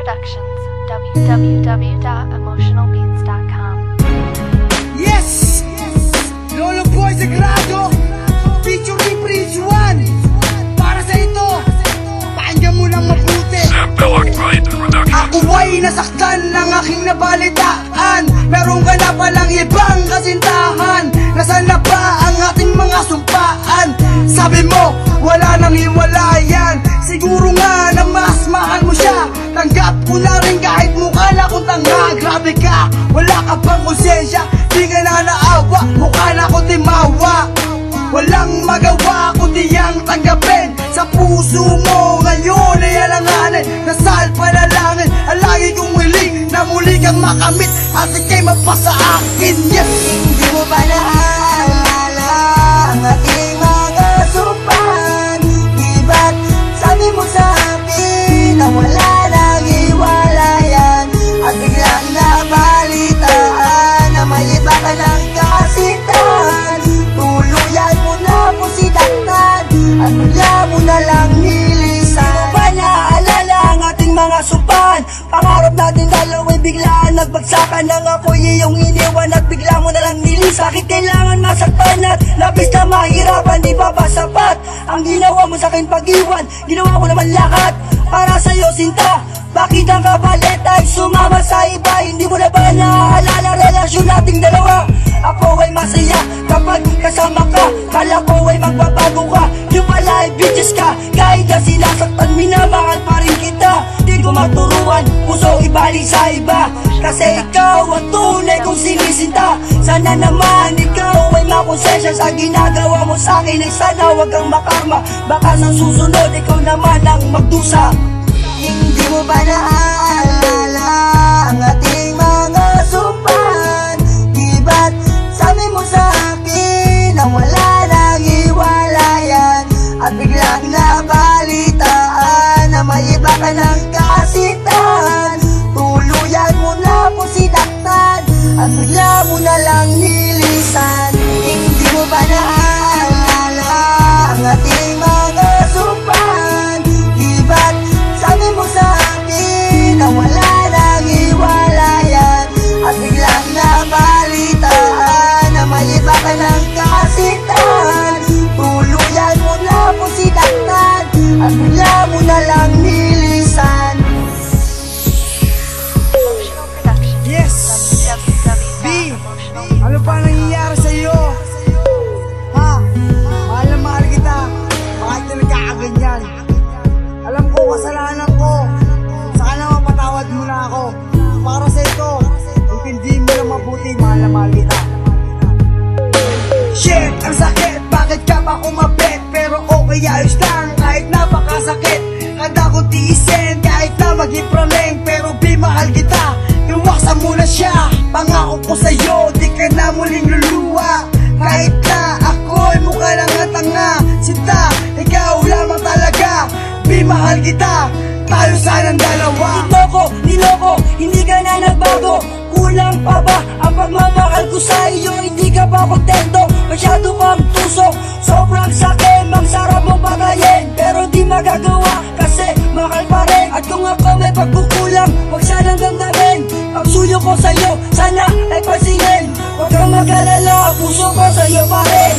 Productions, www.emotionalbeats.com. Yes! Lolo Boy Sagrado, featuring Prince Juan. Para sa ito, pakinggan mo ng mabuti. Ako ay nasaktan ng aking nabalitaan. Meron ka na palang ibang kasintahan. Nasaan na ba ang ating mga sumpaan? Sabi mo, wala nang hiwalayan. Siguro nga na mas mahal mo siya. Tanggap ko na rin kahit mukha na kong tanga. Grabe ka, wala ka bang konsensya? Di ka na naawa, mukha na akong timawa. Walang magawa kundi ang tanggapin. Sa puso mo ngayon ay alanganin. Nasal panalangin, ang lagi kong hiling na muli kang makamit at ika'y mapasa akin. Yes! Hindi mo ba naalala ang ating mga sumpaan? Di ba't sabi mo sa akin na wala nang hiwalayan? At biglang nabalitaan na may iba ka ng kasintahan. Tuluyan mo na po sinaktan at bigla mo na lang nilisan. Di mo ba naalala ang ating mga sumpaan? Pangarap natin dalawa'y biglaan nagbagsakan. Nang ako'y iyong iniwan at bigla mo na lang nilis. Bakit kailangan masaktan at labis na mahirapan? Di ba ba sapat ang ginawa mo sa'kin pag-iwan? Ginawa ko naman lahat para sa'yo sinta. Bakit ang kapalit ay sumama sa iba? Hindi mo na ba naaalala relasyon nating dalawa? Ako ay masaya kapag kasama ka. Kala ko ay magbabago ka. Yung pala ay bitches ka. Kahit na sinasaktan, minamahal pa rin kita. Di ko maturuan, puso ibalik sa iba. Kasi ikaw ang tunay kong sinisinta. Sana naman ikaw ay makonsensya sa ginagawa mo sa'kin. Ay sana wag kang makarma. Baka sa susunod ikaw naman ang magdusa. Hindi mo ba naaalala ang ating mga sumpaan? Di ba't sabi mo sa akin na wala nang hiwalayan? At biglang nabalitaan na may iba ka ng kasintahan. Tuluyan mo na po sinaktan at bigla mo na lang nilisan. Hindi mo ba naaalala ang ating mga sumpaan? Di ba't sabi mo sa akin na wala nang hiwalayan? At biglang nabalitaan na may iba ka ng kasintahan. Tuluyan mo na po sinaktan at bigla mo na lang nilisan. Emotional Productions, Yes! B, ano pa nangyayari sa'yo? Ha? Mahal na mahal kita. Bakit ka nagkakaganyan? Alam ko, kasalanan ko. Saka naman patawad mo na ako. Para sa ito, intindihin mo na mabuti. Mahal na mahal kita. Shit, ang sakit. Bakit ka ba kumapit? Pero okay, ayos lang. Kahit napakasakit. Handa ko tiisin. Kahit na maging proleng. Pero B, mahal kita. Iwaksan mo na siya. Pangako ko sa'yo, di ka na muling luluwa. Kahit na ako'y mukha lang ang tanga. Sinta, ikaw lamang talaga. B, mahal kita. Tayo sanang dalawa. Niloko, hindi ka na nagbago. Kulang pa ba ang pagmamahal ko sa iyo? Hindi ka pa kontento, masyado kang tusok. Sobrang sakit, ang sarap mong patayin. Pero di magagawa kasi mahal pa rin. At kung ako may pagkukulang, huwag sanang damdamin. Pagsuyo ko sa'yo, sana ay pansinin. Huwag kang mag-alala, puso ko sa'yo pa rin.